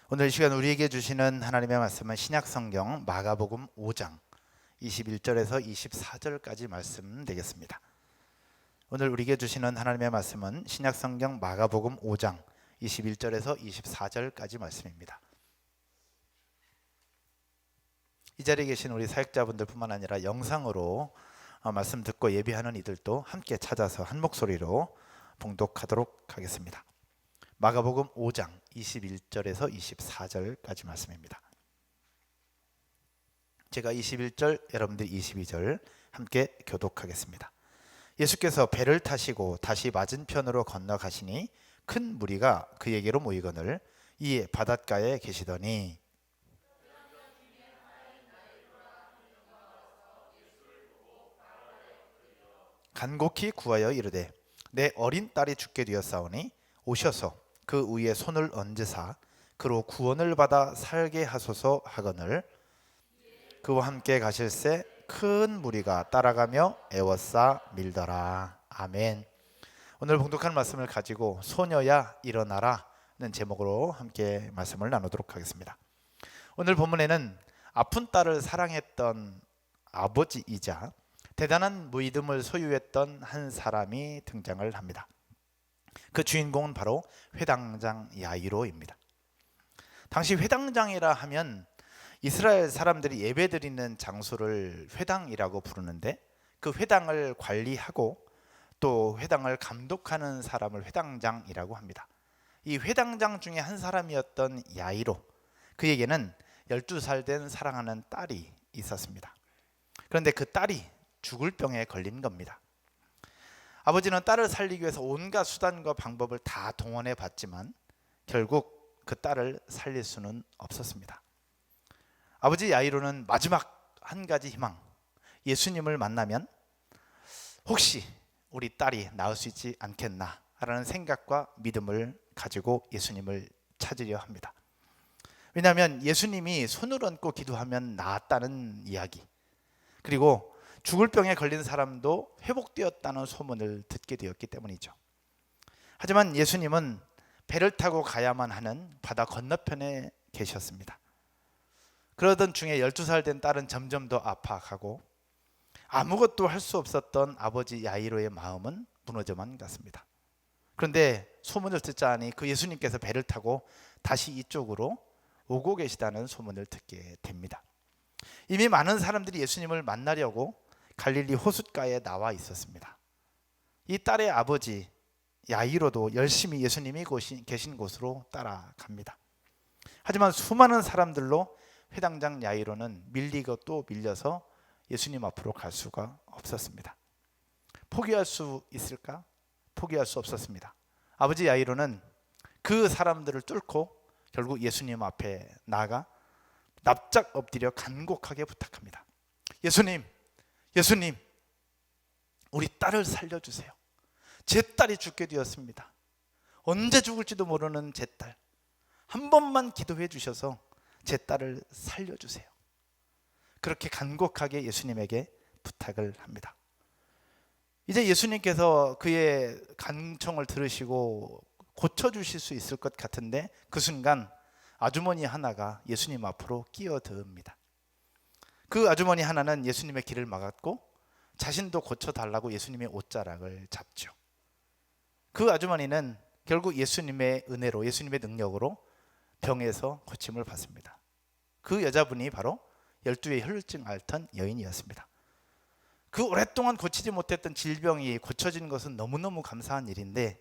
오늘 이 시간 우리에게 주시는 하나님의 말씀은 신약성경 마가복음 5장 21절에서 24절까지 말씀 되겠습니다. 오늘 우리에게 주시는 하나님의 말씀은 신약성경 마가복음 5장 21절에서 24절까지 말씀입니다. 이 자리에 계신 우리 사역자분들 뿐만 아니라 영상으로 말씀 듣고 예비하는 이들도 함께 찾아서 한 목소리로 봉독하도록 하겠습니다. 마가복음 5장 21절에서 24절까지 말씀입니다. 제가 21절, 여러분들 22절 함께 교독하겠습니다. 예수께서 배를 타시고 다시 맞은편으로 건너가시니 큰 무리가 그에게로 모이거늘 이에 바닷가에 계시더니 간곡히 구하여 이르되 내 어린 딸이 죽게 되었사오니 오셔서 그 위에 손을 얹으사 그로 구원을 받아 살게 하소서 하거늘 그와 함께 가실새 큰 무리가 따라가며 애워싸 밀더라. 아멘. 오늘 봉독한 말씀을 가지고 소녀야 일어나라는 제목으로 함께 말씀을 나누도록 하겠습니다. 오늘 본문에는 아픈 딸을 사랑했던 아버지이자 대단한 믿음을 소유했던 한 사람이 등장을 합니다. 그 주인공은 바로 회당장 야이로입니다. 당시 회당장이라 하면 이스라엘 사람들이 예배드리는 장소를 회당이라고 부르는데 그 회당을 관리하고 또 회당을 감독하는 사람을 회당장이라고 합니다. 이 회당장 중에 한 사람이었던 야이로, 그에게는 12살 된 사랑하는 딸이 있었습니다. 그런데 그 딸이 죽을 병에 걸린 겁니다. 아버지는 딸을 살리기 위해서 온갖 수단과 방법을 다 동원해 봤지만 결국 그 딸을 살릴 수는 없었습니다. 아버지 야이로는 마지막 한 가지 희망, 예수님을 만나면 혹시 우리 딸이 나을 수 있지 않겠나 라는 생각과 믿음을 가지고 예수님을 찾으려 합니다. 왜냐하면 예수님이 손을 얹고 기도하면 나았다는 이야기, 그리고 죽을 병에 걸린 사람도 회복되었다는 소문을 듣게 되었기 때문이죠. 하지만 예수님은 배를 타고 가야만 하는 바다 건너편에 계셨습니다. 그러던 중에 12살 된 딸은 점점 더 아파가고 아무것도 할 수 없었던 아버지 야이로의 마음은 무너져만 갔습니다. 그런데 소문을 듣자니 그 예수님께서 배를 타고 다시 이쪽으로 오고 계시다는 소문을 듣게 됩니다. 이미 많은 사람들이 예수님을 만나려고 갈릴리 호숫가에 나와 있었습니다. 이 딸의 아버지 야이로도 열심히 예수님이 계신 곳으로 따라갑니다. 하지만 수많은 사람들로 회당장 야이로는 밀리고 또 밀려서 예수님 앞으로 갈 수가 없었습니다. 포기할 수 있을까? 포기할 수 없었습니다. 아버지 야이로는 그 사람들을 뚫고 결국 예수님 앞에 나가 납작 엎드려 간곡하게 부탁합니다. 예수님, 우리 딸을 살려주세요. 제 딸이 죽게 되었습니다. 언제 죽을지도 모르는 제 딸, 한 번만 기도해 주셔서 제 딸을 살려주세요. 그렇게 간곡하게 예수님에게 부탁을 합니다. 이제 예수님께서 그의 간청을 들으시고 고쳐주실 수 있을 것 같은데 그 순간 아주머니 하나가 예수님 앞으로 끼어듭니다. 그 아주머니 하나는 예수님의 길을 막았고 자신도 고쳐달라고 예수님의 옷자락을 잡죠. 그 아주머니는 결국 예수님의 은혜로, 예수님의 능력으로 병에서 고침을 받습니다. 그 여자분이 바로 12의 혈루증 앓던 여인이었습니다. 그 오랫동안 고치지 못했던 질병이 고쳐진 것은 너무너무 감사한 일인데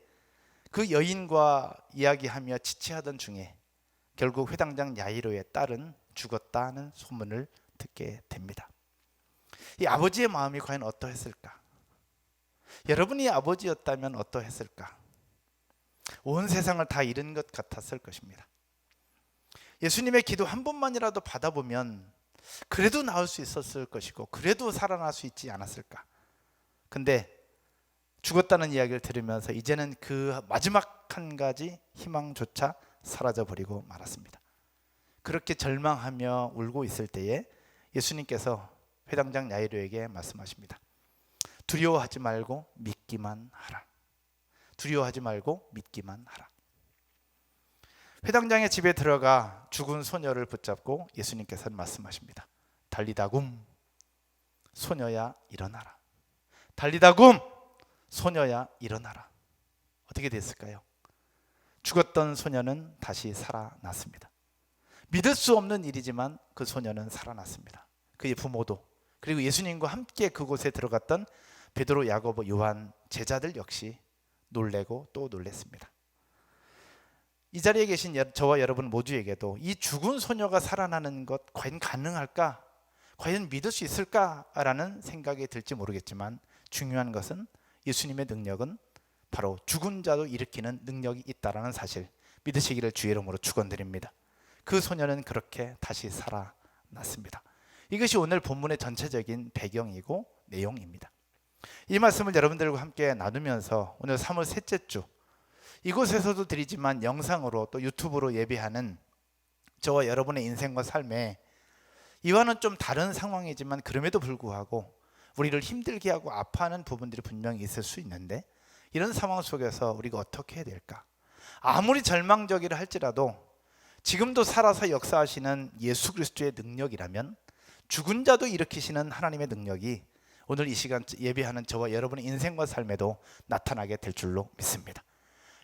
그 여인과 이야기하며 지체하던 중에 결국 회당장 야이로의 딸은 죽었다는 소문을 듣게 됩니다. 이 아버지의 마음이 과연 어떠했을까? 여러분이 아버지였다면 어떠했을까? 온 세상을 다 잃은 것 같았을 것입니다. 예수님의 기도 한 번만이라도 받아보면 그래도 나을 수 있었을 것이고 그래도 살아날 수 있지 않았을까? 근데 죽었다는 이야기를 들으면서 이제는 그 마지막 한 가지 희망조차 사라져버리고 말았습니다. 그렇게 절망하며 울고 있을 때에 예수님께서 회당장 야이로에게 말씀하십니다. 두려워하지 말고 믿기만 하라. 두려워하지 말고 믿기만 하라. 회당장의 집에 들어가 죽은 소녀를 붙잡고 예수님께서는 말씀하십니다. 달리다굼, 소녀야 일어나라. 달리다굼, 소녀야 일어나라. 어떻게 됐을까요? 죽었던 소녀는 다시 살아났습니다. 믿을 수 없는 일이지만 그 소녀는 살아났습니다. 그의 부모도, 그리고 예수님과 함께 그곳에 들어갔던 베드로, 야고보, 요한 제자들 역시 놀래고 또 놀랬습니다. 이 자리에 계신 저와 여러분 모두에게도 이 죽은 소녀가 살아나는 것 과연 가능할까? 과연 믿을 수 있을까라는 생각이 들지 모르겠지만, 중요한 것은 예수님의 능력은 바로 죽은 자도 일으키는 능력이 있다라는 사실 믿으시기를 주의 이름으로 축원드립니다. 그 소녀는 그렇게 다시 살아났습니다. 이것이 오늘 본문의 전체적인 배경이고 내용입니다. 이 말씀을 여러분들과 함께 나누면서 오늘 3월 셋째 주, 이곳에서도 드리지만 영상으로 또 유튜브로 예배하는 저와 여러분의 인생과 삶에 이와는 좀 다른 상황이지만 그럼에도 불구하고 우리를 힘들게 하고 아파하는 부분들이 분명히 있을 수 있는데, 이런 상황 속에서 우리가 어떻게 해야 될까? 아무리 절망적이라 할지라도 지금도 살아서 역사하시는 예수 그리스도의 능력이라면, 죽은 자도 일으키시는 하나님의 능력이 오늘 이 시간 예배하는 저와 여러분의 인생과 삶에도 나타나게 될 줄로 믿습니다.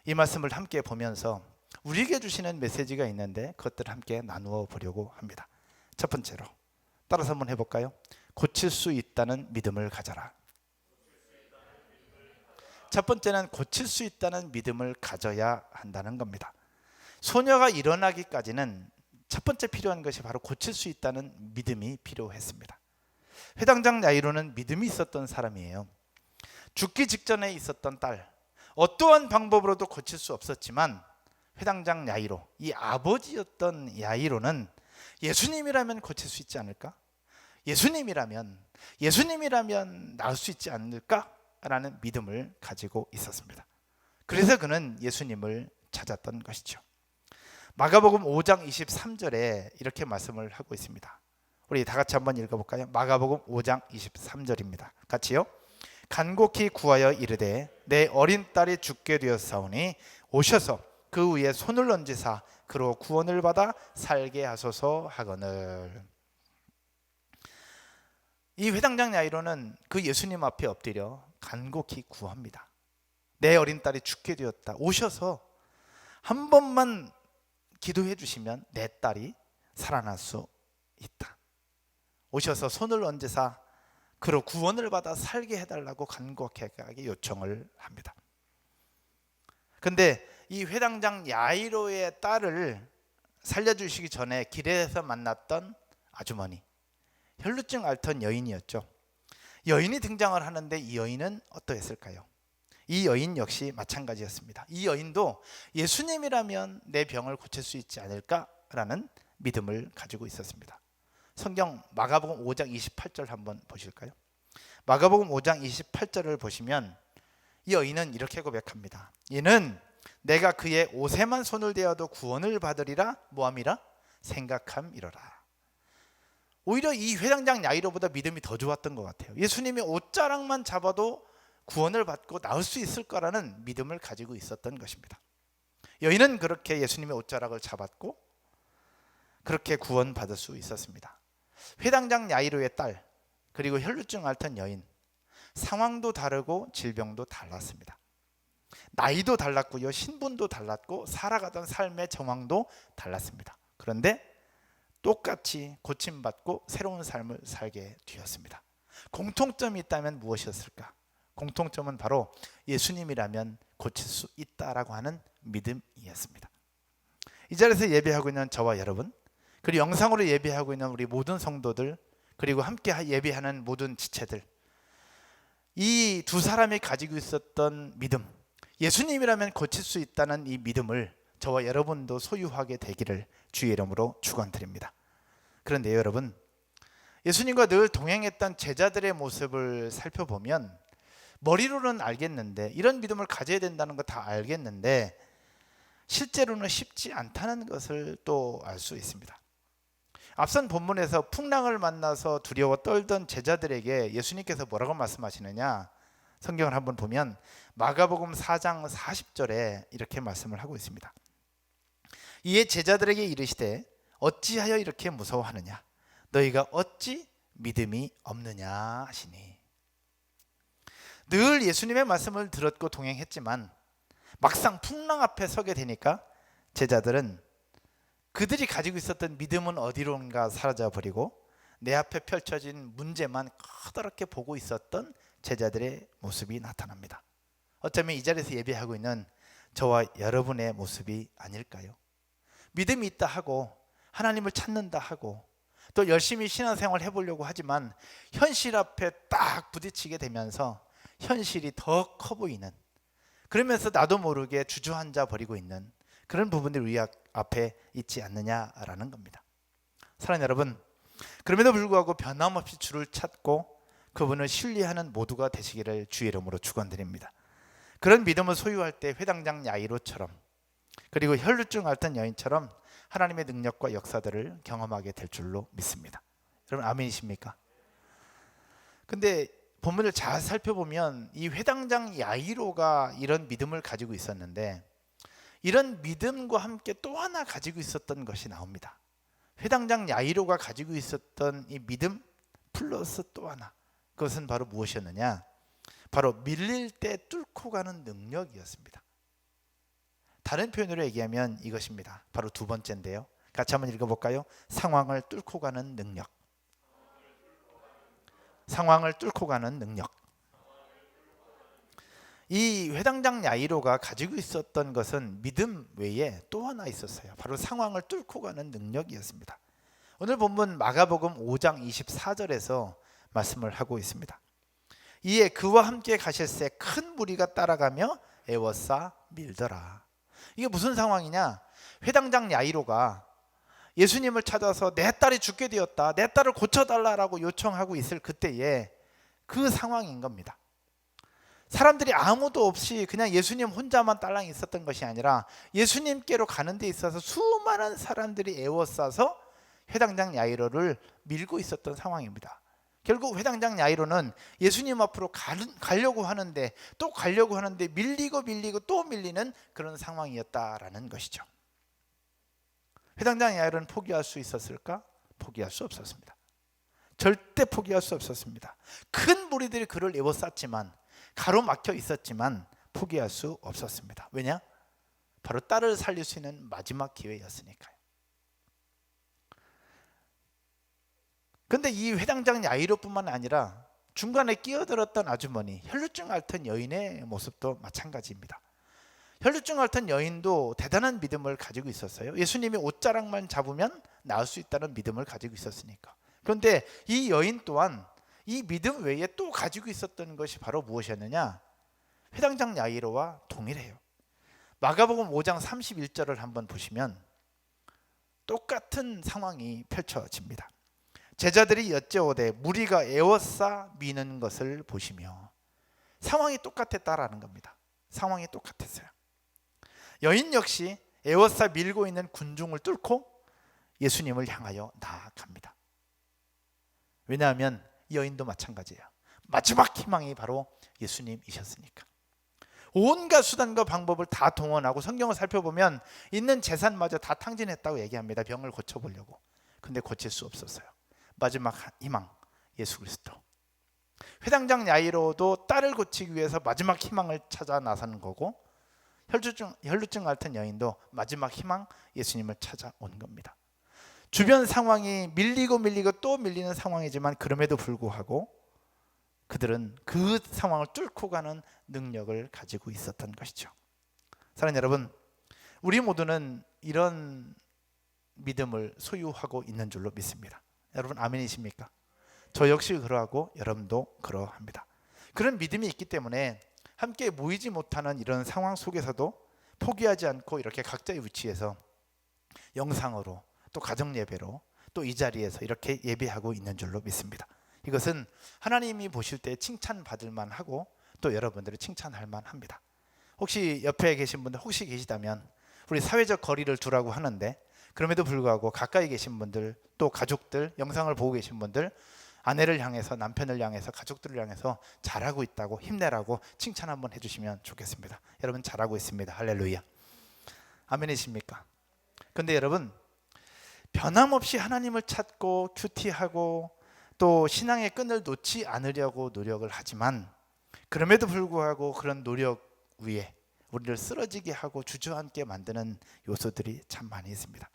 이 말씀을 함께 보면서 우리에게 주시는 메시지가 있는데 그것들을 함께 나누어 보려고 합니다. 첫 번째로 따라서 한번 해볼까요? 고칠 수 있다는 믿음을 가져라. 첫 번째는 고칠 수 있다는 믿음을 가져야 한다는 겁니다. 소녀가 일어나기까지는 첫 번째 필요한 것이 바로 고칠 수 있다는 믿음이 필요했습니다. 회당장 야이로는 믿음이 있었던 사람이에요. 죽기 직전에 있었던 딸, 어떠한 방법으로도 고칠 수 없었지만 회당장 야이로, 이 아버지였던 야이로는 예수님이라면 고칠 수 있지 않을까? 예수님이라면 나을 수 있지 않을까라는 믿음을 가지고 있었습니다. 그래서 그는 예수님을 찾았던 것이죠. 마가복음 5장 23절에 이렇게 말씀을 하고 있습니다. 우리 다 같이 한번 읽어볼까요? 마가복음 5장 23절입니다. 같이요. 간곡히 구하여 이르되 내 어린 딸이 죽게 되었사오니 오셔서 그 위에 손을 얹으사 그로 구원을 받아 살게 하소서 하거늘. 이 회당장 야이로는 그 예수님 앞에 엎드려 간곡히 구합니다. 내 어린 딸이 죽게 되었다. 오셔서 한 번만 기도해 주시면 내 딸이 살아날 수 있다. 오셔서 손을 얹으사 그로 구원을 받아 살게 해달라고 간곡하게 요청을 합니다. 근데 이 회당장 야이로의 딸을 살려주시기 전에 길에서 만났던 아주머니, 혈루증 앓던 여인이었죠. 여인이 등장을 하는데 이 여인은 어떠했을까요? 이 여인 역시 마찬가지였습니다. 이 여인도 예수님이라면 내 병을 고칠 수 있지 않을까라는 믿음을 가지고 있었습니다. 성경 마가복음 5장 28절 한번 보실까요? 마가복음 5장 28절을 보시면 이 여인은 이렇게 고백합니다. 이는 내가 그의 옷에만 손을 대어도 구원을 받으리라 뭐함이라 생각함이로라. 오히려 이 회당장 야이로보다 믿음이 더 좋았던 것 같아요. 예수님이 옷자락만 잡아도 구원을 받고 나을 수 있을 거라는 믿음을 가지고 있었던 것입니다. 여인은 그렇게 예수님의 옷자락을 잡았고 그렇게 구원받을 수 있었습니다. 회당장 야이로의 딸, 그리고 혈루증 앓던 여인, 상황도 다르고 질병도 달랐습니다. 나이도 달랐고요, 신분도 달랐고 살아가던 삶의 정황도 달랐습니다. 그런데 똑같이 고침받고 새로운 삶을 살게 되었습니다. 공통점이 있다면 무엇이었을까? 공통점은 바로 예수님이라면 고칠 수 있다라고 하는 믿음이었습니다. 이 자리에서 예배하고 있는 저와 여러분, 그리고 영상으로 예배하고 있는 우리 모든 성도들, 그리고 함께 예배하는 모든 지체들, 이 두 사람이 가지고 있었던 믿음, 예수님이라면 고칠 수 있다는 이 믿음을 저와 여러분도 소유하게 되기를 주의 이름으로 축원드립니다. 그런데 여러분, 예수님과 늘 동행했던 제자들의 모습을 살펴보면 머리로는 알겠는데, 이런 믿음을 가져야 된다는 거 다 알겠는데 실제로는 쉽지 않다는 것을 또 알 수 있습니다. 앞선 본문에서 풍랑을 만나서 두려워 떨던 제자들에게 예수님께서 뭐라고 말씀하시느냐, 성경을 한번 보면 마가복음 4장 40절에 이렇게 말씀을 하고 있습니다. 이에 제자들에게 이르시되 어찌하여 이렇게 무서워하느냐 너희가 어찌 믿음이 없느냐 하시니. 늘 예수님의 말씀을 들었고 동행했지만 막상 풍랑 앞에 서게 되니까 제자들은 그들이 가지고 있었던 믿음은 어디론가 사라져버리고 내 앞에 펼쳐진 문제만 커다랗게 보고 있었던 제자들의 모습이 나타납니다. 어쩌면 이 자리에서 예배하고 있는 저와 여러분의 모습이 아닐까요? 믿음이 있다 하고 하나님을 찾는다 하고 또 열심히 신앙생활 해보려고 하지만 현실 앞에 딱 부딪히게 되면서 현실이 더 커 보이는, 그러면서 나도 모르게 주저앉아 버리고 있는 그런 부분들이 우리 앞에 있지 않느냐라는 겁니다. 사랑하는 여러분, 그럼에도 불구하고 변함없이 주를 찾고 그분을 신뢰하는 모두가 되시기를 주의 이름으로 축원드립니다. 그런 믿음을 소유할 때 회당장 야이로처럼 그리고 혈루증 앓던 여인처럼 하나님의 능력과 역사들을 경험하게 될 줄로 믿습니다. 여러분 아멘이십니까? 근데 본문을 잘 살펴보면 이 회당장 야이로가 이런 믿음을 가지고 있었는데 이런 믿음과 함께 또 하나 가지고 있었던 것이 나옵니다. 회당장 야이로가 가지고 있었던 이 믿음 플러스 또 하나, 그것은 바로 무엇이었느냐? 바로 밀릴 때 뚫고 가는 능력이었습니다. 다른 표현으로 얘기하면 이것입니다. 바로 두 번째인데요. 같이 한번 읽어볼까요? 상황을 뚫고 가는 능력. 상황을 뚫고 가는 능력. 이 회당장 야이로가 가지고 있었던 것은 믿음 외에 또 하나 있었어요. 바로 상황을 뚫고 가는 능력이었습니다. 오늘 본문 마가복음 5장 24절에서 말씀을 하고 있습니다. 이에 그와 함께 가실새 큰 무리가 따라가며 애워싸 밀더라. 이게 무슨 상황이냐? 회당장 야이로가 예수님을 찾아서 내 딸이 죽게 되었다, 내 딸을 고쳐달라고 요청하고 있을 그때에 그 상황인 겁니다. 사람들이 아무도 없이 그냥 예수님 혼자만 딸랑 있었던 것이 아니라 예수님께로 가는 데 있어서 수많은 사람들이 애워싸서 회당장 야이로를 밀고 있었던 상황입니다. 결국 회당장 야이로는 예수님 앞으로 가려고 하는데 또 가려고 하는데 밀리고 또 밀리는 그런 상황이었다라는 것이죠. 회당장 야이로는 포기할 수 있었을까? 포기할 수 없었습니다. 절대 포기할 수 없었습니다. 큰 무리들이 그를 에워쌌지만, 가로막혀 있었지만 포기할 수 없었습니다. 왜냐? 바로 딸을 살릴 수 있는 마지막 기회였으니까요. 그런데 이 회당장 야이로뿐만 아니라 중간에 끼어들었던 아주머니, 혈루증 앓던 여인의 모습도 마찬가지입니다. 혈루증 앓던 여인도 대단한 믿음을 가지고 있었어요. 예수님이 옷자락만 잡으면 나을 수 있다는 믿음을 가지고 있었으니까. 그런데 이 여인 또한 이 믿음 외에 또 가지고 있었던 것이 바로 무엇이었느냐? 회당장 야이로와 동일해요. 마가복음 5장 31절을 한번 보시면 똑같은 상황이 펼쳐집니다. 제자들이 여쭤오되 무리가 애워싸 미는 것을 보시며. 상황이 똑같았다라는 겁니다. 상황이 똑같았어요. 여인 역시 애워싸 밀고 있는 군중을 뚫고 예수님을 향하여 나아갑니다. 왜냐하면 이 여인도 마찬가지예요. 마지막 희망이 바로 예수님이셨으니까. 온갖 수단과 방법을 다 동원하고 성경을 살펴보면 있는 재산마저 다 탕진했다고 얘기합니다. 병을 고쳐보려고. 근데 고칠 수 없었어요. 마지막 희망 예수 그리스도. 회당장 야이로도 딸을 고치기 위해서 마지막 희망을 찾아 나서는 거고, 혈루증 앓던 여인도 마지막 희망 예수님을 찾아온 겁니다. 주변 상황이 밀리고 또 밀리는 상황이지만 그럼에도 불구하고 그들은 그 상황을 뚫고 가는 능력을 가지고 있었던 것이죠. 사랑하는 여러분, 우리 모두는 이런 믿음을 소유하고 있는 줄로 믿습니다. 여러분 아멘이십니까? 저 역시 그러하고 여러분도 그러합니다. 그런 믿음이 있기 때문에 함께 모이지 못하는 이런 상황 속에서도 포기하지 않고 이렇게 각자의 위치에서 영상으로 또 가정 예배로 또 이 자리에서 이렇게 예배하고 있는 줄로 믿습니다. 이것은 하나님이 보실 때 칭찬받을 만하고 또 여러분들이 칭찬할 만합니다. 혹시 옆에 계신 분들 혹시 계시다면 우리 사회적 거리를 두라고 하는데 그럼에도 불구하고 가까이 계신 분들 또 가족들, 영상을 보고 계신 분들, 아내를 향해서 남편을 향해서 가족들을 향해서 잘하고 있다고 힘내라고 칭찬 한번 해주시면 좋겠습니다. 여러분 잘하고 있습니다. 할렐루야. 아멘이십니까? 근데 여러분, 변함없이 하나님을 찾고 큐티하고 또 신앙의 끈을 놓지 않으려고 노력을 하지만, 그럼에도 불구하고 그런 노력 위에 우리를 쓰러지게 하고 주저앉게 만드는 요소들이 참 많이 있습니다.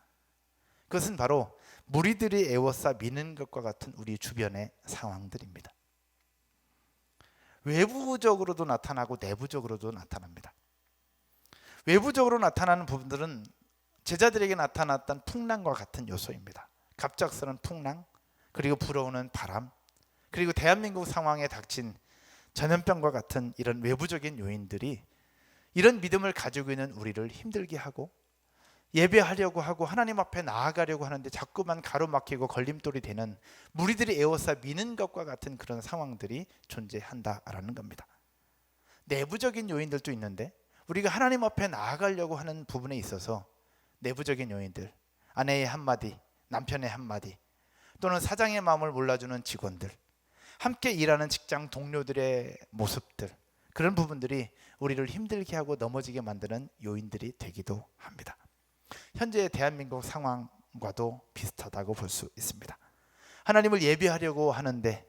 그것은 바로 무리들이 에워싸 미는 것과 같은 우리 주변의 상황들입니다. 외부적으로도 나타나고 내부적으로도 나타납니다. 외부적으로 나타나는 부분들은 제자들에게 나타났던 풍랑과 같은 요소입니다. 갑작스러운 풍랑, 그리고 불어오는 바람, 그리고 대한민국 상황에 닥친 전염병과 같은 이런 외부적인 요인들이 이런 믿음을 가지고 있는 우리를 힘들게 하고, 예배하려고 하고 하나님 앞에 나아가려고 하는데 자꾸만 가로막히고 걸림돌이 되는, 무리들이 에워싸 미는 것과 같은 그런 상황들이 존재한다라는 겁니다. 내부적인 요인들도 있는데, 우리가 하나님 앞에 나아가려고 하는 부분에 있어서 내부적인 요인들, 아내의 한마디, 남편의 한마디, 또는 사장의 마음을 몰라주는 직원들, 함께 일하는 직장 동료들의 모습들, 그런 부분들이 우리를 힘들게 하고 넘어지게 만드는 요인들이 되기도 합니다. 현재 대한민국 상황과도 비슷하다고 볼 수 있습니다. 하나님을 예배하려고 하는데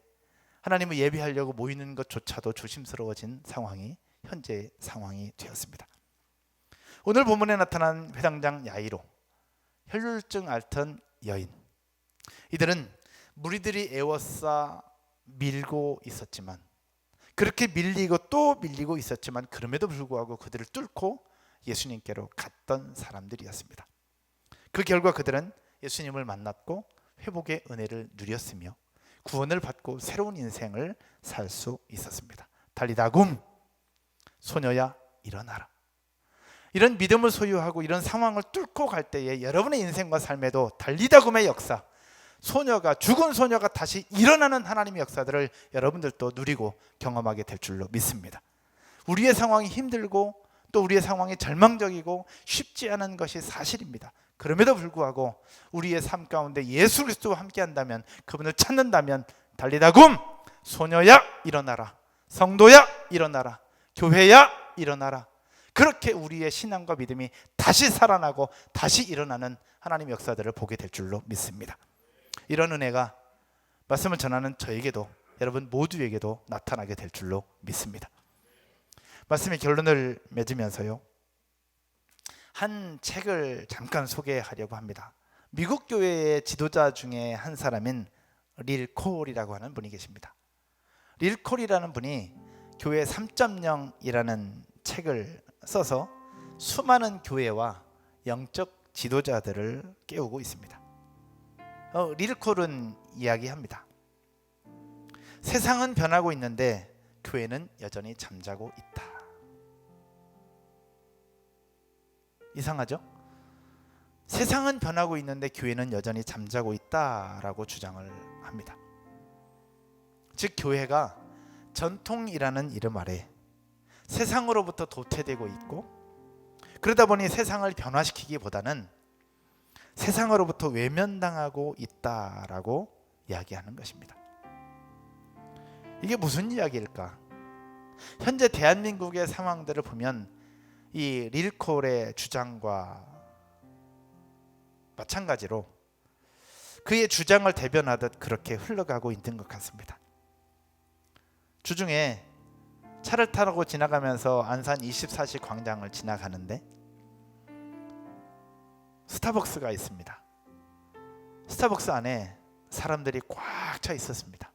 하나님을 예배하려고 모이는 것조차도 조심스러워진 상황이 현재의 상황이 되었습니다. 오늘 본문에 나타난 회당장 야이로, 혈루증 앓던 여인, 이들은 무리들이 에워싸 밀고 있었지만, 그렇게 밀리고 또 밀리고 있었지만, 그럼에도 불구하고 그들을 뚫고 예수님께로 갔던 사람들이었습니다. 그 결과 그들은 예수님을 만났고 회복의 은혜를 누렸으며 구원을 받고 새로운 인생을 살 수 있었습니다. 달리다굼, 소녀야 일어나라. 이런 믿음을 소유하고 이런 상황을 뚫고 갈 때에 여러분의 인생과 삶에도 달리다굼의 역사, 죽은 소녀가 다시 일어나는 하나님의 역사들을 여러분들도 누리고 경험하게 될 줄로 믿습니다. 우리의 상황이 힘들고 또 우리의 상황이 절망적이고 쉽지 않은 것이 사실입니다. 그럼에도 불구하고 우리의 삶 가운데 예수 그리스도와 함께 한다면, 그분을 찾는다면, 달리다굼, 소녀야 일어나라, 성도야 일어나라, 교회야 일어나라, 그렇게 우리의 신앙과 믿음이 다시 살아나고 다시 일어나는 하나님의 역사들을 보게 될 줄로 믿습니다. 이런 은혜가 말씀을 전하는 저에게도, 여러분 모두에게도 나타나게 될 줄로 믿습니다. 말씀의 결론을 맺으면서요, 한 책을 잠깐 소개하려고 합니다. 미국 교회의 지도자 중에 한 사람인 릴 콜이라고 하는 분이 계십니다. 릴 콜이라는 분이 교회 3.0이라는 책을 써서 수많은 교회와 영적 지도자들을 깨우고 있습니다. 릴 콜은 이야기합니다. 세상은 변하고 있는데 교회는 여전히 잠자고 있다. 이상하죠? 세상은 변하고 있는데 교회는 여전히 잠자고 있다라고 주장을 합니다. 즉 교회가 전통이라는 이름 아래 세상으로부터 도태되고 있고, 그러다 보니 세상을 변화시키기보다는 세상으로부터 외면당하고 있다라고 이야기하는 것입니다. 이게 무슨 이야기일까? 현재 대한민국의 상황들을 보면 이 릴콜의 주장과 마찬가지로 그의 주장을 대변하듯 그렇게 흘러가고 있는 것 같습니다. 주중에 차를 타고 지나가면서 안산 24시 광장을 지나가는데 스타벅스가 있습니다. 스타벅스 안에 사람들이 꽉 차 있었습니다.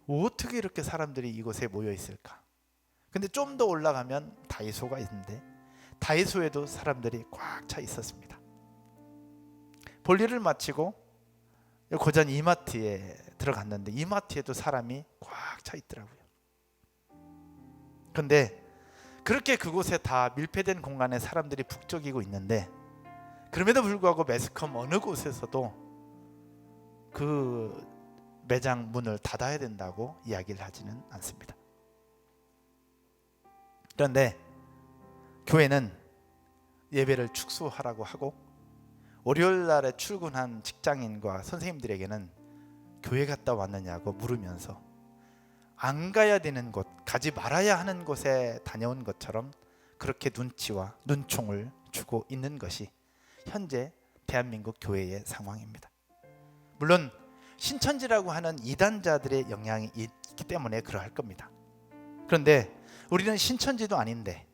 어떻게 이렇게 사람들이 이곳에 모여 있을까? 근데 좀 더 올라가면 다이소가 있는데 다이소에도 사람들이 꽉 차 있었습니다. 볼일을 마치고 고전 이마트에 들어갔는데 이마트에도 사람이 꽉 차 있더라고요. 그런데 그렇게 그곳에 다 밀폐된 공간에 사람들이 북적이고 있는데, 그럼에도 불구하고 매스컴 어느 곳에서도 그 매장 문을 닫아야 된다고 이야기를 하지는 않습니다. 그런데 교회는 예배를 축소하라고 하고, 월요일 날에 출근한 직장인과 선생님들에게는 교회 갔다 왔느냐고 물으면서 안 가야 되는 곳, 가지 말아야 하는 곳에 다녀온 것처럼 그렇게 눈치와 눈총을 주고 있는 것이 현재 대한민국 교회의 상황입니다. 물론 신천지라고 하는 이단자들의 영향이 있기 때문에 그러할 겁니다. 그런데 우리는 신천지도 아닌데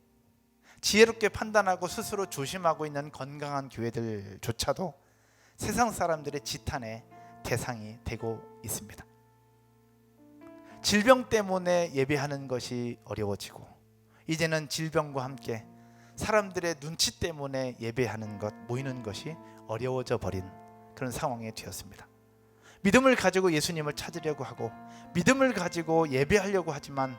지혜롭게 판단하고 스스로 조심하고 있는 건강한 교회들조차도 세상 사람들의 지탄의 대상이 되고 있습니다. 질병 때문에 예배하는 것이 어려워지고 이제는 질병과 함께 사람들의 눈치 때문에 예배하는 것, 모이는 것이 어려워져 버린 그런 상황이 되었습니다. 믿음을 가지고 예수님을 찾으려고 하고 믿음을 가지고 예배하려고 하지만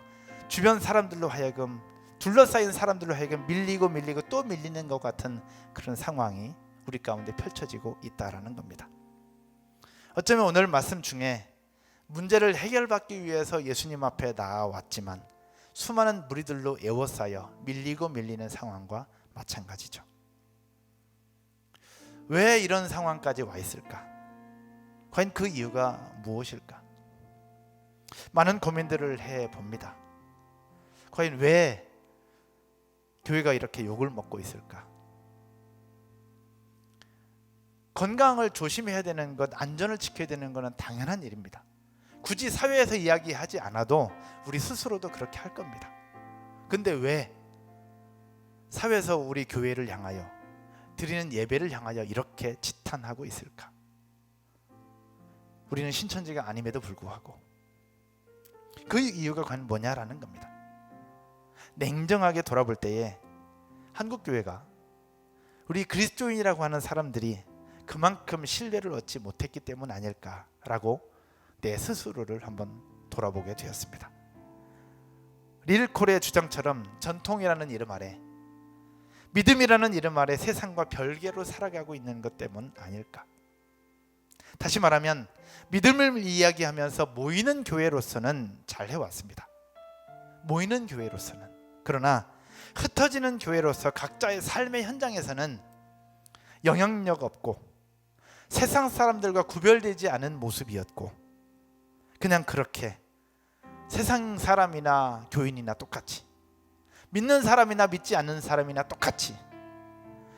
주변 사람들로 하여금, 둘러싸인 사람들로 하여금 밀리고 또 밀리는 것 같은 그런 상황이 우리 가운데 펼쳐지고 있다라는 겁니다. 어쩌면 오늘 말씀 중에 문제를 해결받기 위해서 예수님 앞에 나아왔지만 수많은 무리들로 에워싸여 밀리고 밀리는 상황과 마찬가지죠. 왜 이런 상황까지 와 있을까? 과연 그 이유가 무엇일까? 많은 고민들을 해봅니다. 과연 왜 교회가 이렇게 욕을 먹고 있을까? 건강을 조심해야 되는 것, 안전을 지켜야 되는 것은 당연한 일입니다. 굳이 사회에서 이야기하지 않아도 우리 스스로도 그렇게 할 겁니다. 근데 왜 사회에서 우리 교회를 향하여 드리는 예배를 향하여 이렇게 지탄하고 있을까? 우리는 신천지가 아님에도 불구하고 그 이유가 과연 뭐냐라는 겁니다. 냉정하게 돌아볼 때에 한국교회가 우리 그리스도인이라고 하는 사람들이 그만큼 신뢰를 얻지 못했기 때문 아닐까라고 내 스스로를 한번 돌아보게 되었습니다. 릴콜의 주장처럼 전통이라는 이름 아래, 믿음이라는 이름 아래 세상과 별개로 살아가고 있는 것 때문 아닐까. 다시 말하면 믿음을 이야기하면서 모이는 교회로서는 잘 해왔습니다. 모이는 교회로서는. 그러나 흩어지는 교회로서 각자의 삶의 현장에서는 영향력 없고 세상 사람들과 구별되지 않은 모습이었고 그냥 그렇게 세상 사람이나 교인이나 똑같이, 믿는 사람이나 믿지 않는 사람이나 똑같이,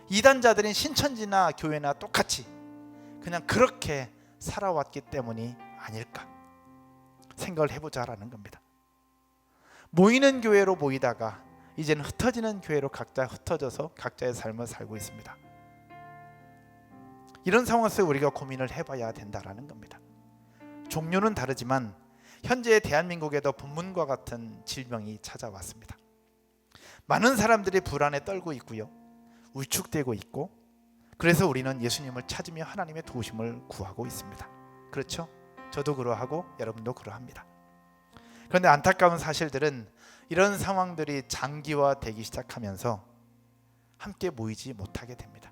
이단자들인 신천지나 교회나 똑같이 그냥 그렇게 살아왔기 때문이 아닐까 생각을 해보자라는 겁니다. 모이는 교회로 모이다가 이제는 흩어지는 교회로 각자 흩어져서 각자의 삶을 살고 있습니다. 이런 상황에서 우리가 고민을 해봐야 된다라는 겁니다. 종류는 다르지만 현재 대한민국에도 본문과 같은 질병이 찾아왔습니다. 많은 사람들이 불안에 떨고 있고요, 위축되고 있고, 그래서 우리는 예수님을 찾으며 하나님의 도우심을 구하고 있습니다. 그렇죠? 저도 그러하고 여러분도 그러합니다. 그런데 안타까운 사실들은 이런 상황들이 장기화되기 시작하면서 함께 모이지 못하게 됩니다.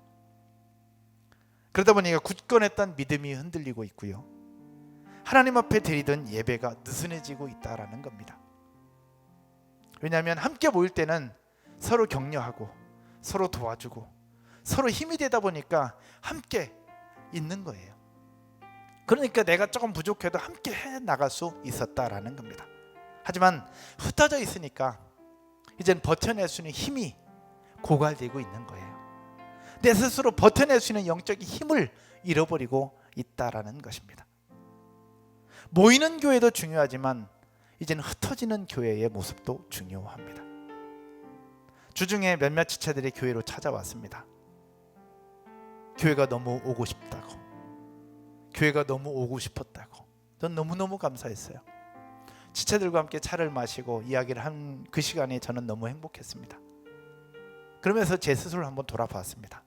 그러다 보니까 굳건했던 믿음이 흔들리고 있고요, 하나님 앞에 드리던 예배가 느슨해지고 있다라는 겁니다. 왜냐하면 함께 모일 때는 서로 격려하고 서로 도와주고 서로 힘이 되다 보니까 함께 있는 거예요. 그러니까 내가 조금 부족해도 함께 해 나갈 수 있었다라는 겁니다. 하지만 흩어져 있으니까 이젠 버텨낼 수 있는 힘이 고갈되고 있는 거예요. 내 스스로 버텨낼 수 있는 영적인 힘을 잃어버리고 있다라는 것입니다. 모이는 교회도 중요하지만 이제는 흩어지는 교회의 모습도 중요합니다. 주중에 몇몇 지체들이 교회로 찾아왔습니다. 교회가 너무 오고 싶다고, 교회가 너무 오고 싶었다고. 전 너무너무 감사했어요. 지체들과 함께 차를 마시고 이야기를 한 그 시간이 저는 너무 행복했습니다. 그러면서 제 스스로를 한번 돌아봤습니다.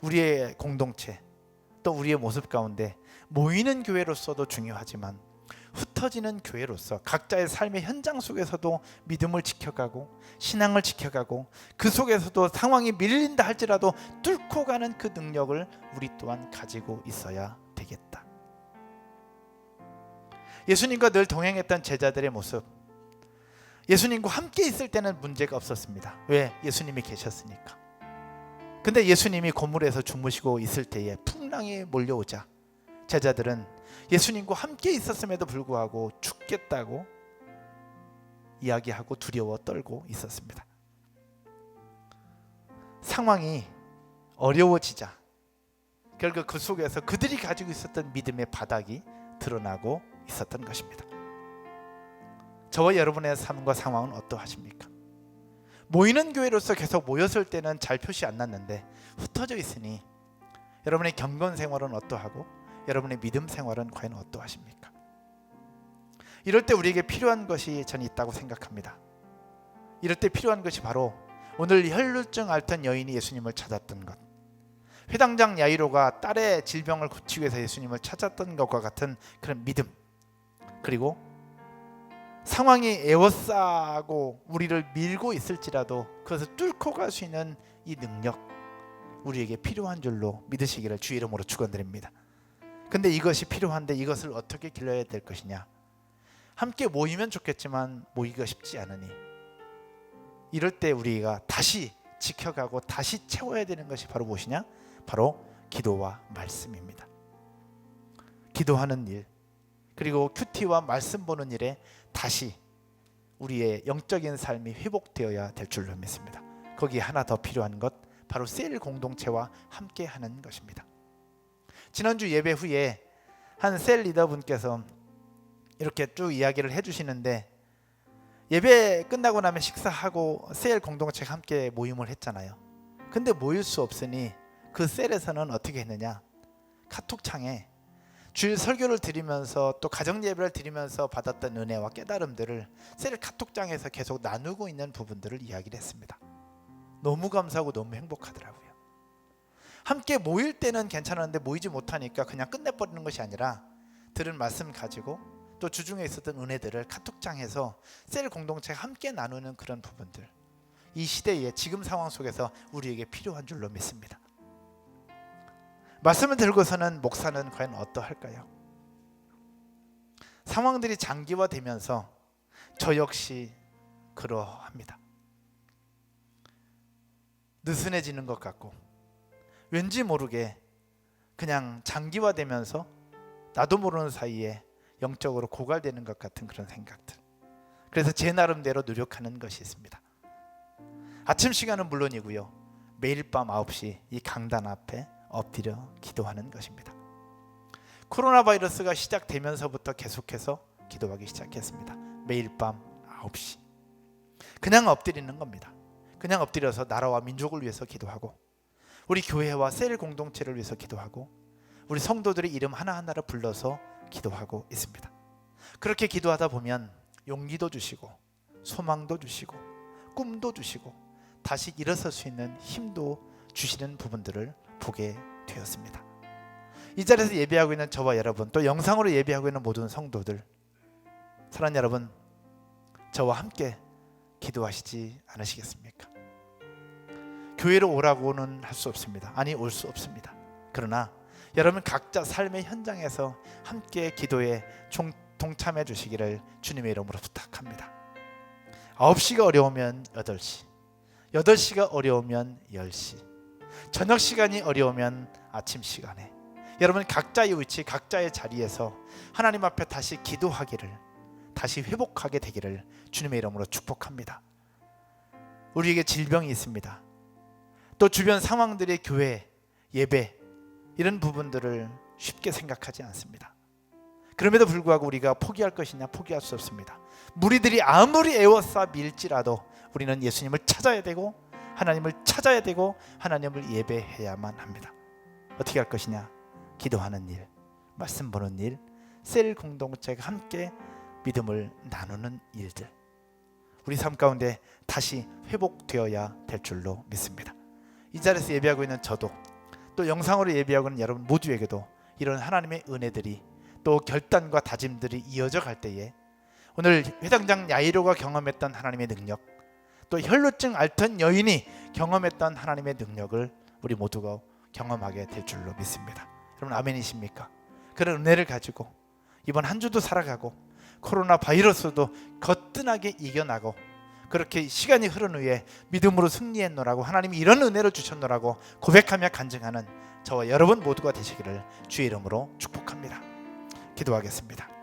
우리의 공동체, 또 우리의 모습 가운데 모이는 교회로서도 중요하지만 흩어지는 교회로서 각자의 삶의 현장 속에서도 믿음을 지켜가고 신앙을 지켜가고 그 속에서도 상황이 밀린다 할지라도 뚫고 가는 그 능력을 우리 또한 가지고 있어야 되겠다. 예수님과 늘 동행했던 제자들의 모습, 예수님과 함께 있을 때는 문제가 없었습니다. 왜? 예수님이 계셨으니까. 근데 예수님이 건물에서 주무시고 있을 때에 풍랑이 몰려오자 제자들은 예수님과 함께 있었음에도 불구하고 죽겠다고 이야기하고 두려워 떨고 있었습니다. 상황이 어려워지자 결국 그 속에서 그들이 가지고 있었던 믿음의 바닥이 드러나고 있었던 것입니다. 저와 여러분의 삶과 상황은 어떠하십니까? 모이는 교회로서 계속 모였을 때는 잘 표시 안 났는데 흩어져 있으니 여러분의 경건 생활은 어떠하고 여러분의 믿음 생활은 과연 어떠하십니까? 이럴 때 우리에게 필요한 것이 저는 있다고 생각합니다. 이럴 때 필요한 것이 바로 오늘 혈루증 앓던 여인이 예수님을 찾았던 것, 회당장 야이로가 딸의 질병을 고치기 위해서 예수님을 찾았던 것과 같은 그런 믿음, 그리고 상황이 에워싸고 우리를 밀고 있을지라도 그것을 뚫고 갈 수 있는 이 능력, 우리에게 필요한 줄로 믿으시기를 주의 이름으로 축원드립니다. 근데 이것이 필요한데 이것을 어떻게 길러야 될 것이냐? 함께 모이면 좋겠지만 모이기가 쉽지 않으니 이럴 때 우리가 다시 지켜가고 다시 채워야 되는 것이 바로 무엇이냐? 바로 기도와 말씀입니다. 기도하는 일, 그리고 큐티와 말씀 보는 일에 다시 우리의 영적인 삶이 회복되어야 될 줄로 믿습니다. 거기에 하나 더 필요한 것, 바로 셀 공동체와 함께 하는 것입니다. 지난주 예배 후에 한 셀 리더분께서 이렇게 쭉 이야기를 해주시는데, 예배 끝나고 나면 식사하고 셀 공동체가 함께 모임을 했잖아요. 근데 모일 수 없으니 그 셀에서는 어떻게 했느냐, 카톡창에 주일 설교를 드리면서 또 가정 예배를 드리면서 받았던 은혜와 깨달음들을 셀 카톡장에서 계속 나누고 있는 부분들을 이야기를 했습니다. 너무 감사하고 너무 행복하더라고요. 함께 모일 때는 괜찮았는데 모이지 못하니까 그냥 끝내버리는 것이 아니라 들은 말씀 가지고 또 주중에 있었던 은혜들을 카톡장에서 셀 공동체가 함께 나누는 그런 부분들, 이 시대의 지금 상황 속에서 우리에게 필요한 줄로 믿습니다. 말씀을 들고서는 목사는 과연 어떠할까요? 상황들이 장기화되면서 저 역시 그러합니다. 느슨해지는 것 같고 왠지 모르게 그냥 장기화되면서 나도 모르는 사이에 영적으로 고갈되는 것 같은 그런 생각들. 그래서 제 나름대로 노력하는 것이 있습니다. 아침 시간은 물론이고요, 매일 밤 9시 이 강단 앞에 엎드려 기도하는 것입니다. 코로나 바이러스가 시작되면서부터 계속해서 기도하기 시작했습니다. 매일 밤 9시 그냥 엎드리는 겁니다. 그냥 엎드려서 나라와 민족을 위해서 기도하고, 우리 교회와 셀 공동체를 위해서 기도하고, 우리 성도들의 이름 하나하나를 불러서 기도하고 있습니다. 그렇게 기도하다 보면 용기도 주시고 소망도 주시고 꿈도 주시고 다시 일어설 수 있는 힘도 주시는 부분들을 보게 되었습니다. 이 자리에서 예배하고 있는 저와 여러분, 또 영상으로 예배하고 있는 모든 성도들, 사랑하는 여러분, 저와 함께 기도하시지 않으시겠습니까? 교회로 오라고는 할 수 없습니다. 아니, 올 수 없습니다. 그러나 여러분 각자 삶의 현장에서 함께 기도에 동참해 주시기를 주님의 이름으로 부탁합니다. 9시가 어려우면 8시, 8시가 어려우면 10시, 저녁 시간이 어려우면 아침 시간에 여러분 각자의 위치, 각자의 자리에서 하나님 앞에 다시 기도하기를, 다시 회복하게 되기를 주님의 이름으로 축복합니다. 우리에게 질병이 있습니다. 또 주변 상황들의 교회, 예배, 이런 부분들을 쉽게 생각하지 않습니다. 그럼에도 불구하고 우리가 포기할 것이냐? 포기할 수 없습니다. 무리들이 아무리 애워싸 밀지라도 우리는 예수님을 찾아야 되고 하나님을 찾아야 되고 하나님을 예배해야만 합니다. 어떻게 할 것이냐? 기도하는 일, 말씀 보는 일, 셀 공동체가 함께 믿음을 나누는 일들, 우리 삶 가운데 다시 회복되어야 될 줄로 믿습니다. 이 자리에서 예배하고 있는 저도, 또 영상으로 예배하고 있는 여러분 모두에게도 이런 하나님의 은혜들이, 또 결단과 다짐들이 이어져 갈 때에 오늘 회당장 야이로가 경험했던 하나님의 능력, 또 혈루증 앓던 여인이 경험했던 하나님의 능력을 우리 모두가 경험하게 될 줄로 믿습니다. 여러분 아멘이십니까? 그런 은혜를 가지고 이번 한 주도 살아가고 코로나 바이러스도 거뜬하게 이겨나고, 그렇게 시간이 흐른 후에 믿음으로 승리했노라고, 하나님이 이런 은혜를 주셨노라고 고백하며 간증하는 저와 여러분 모두가 되시기를 주의 이름으로 축복합니다. 기도하겠습니다.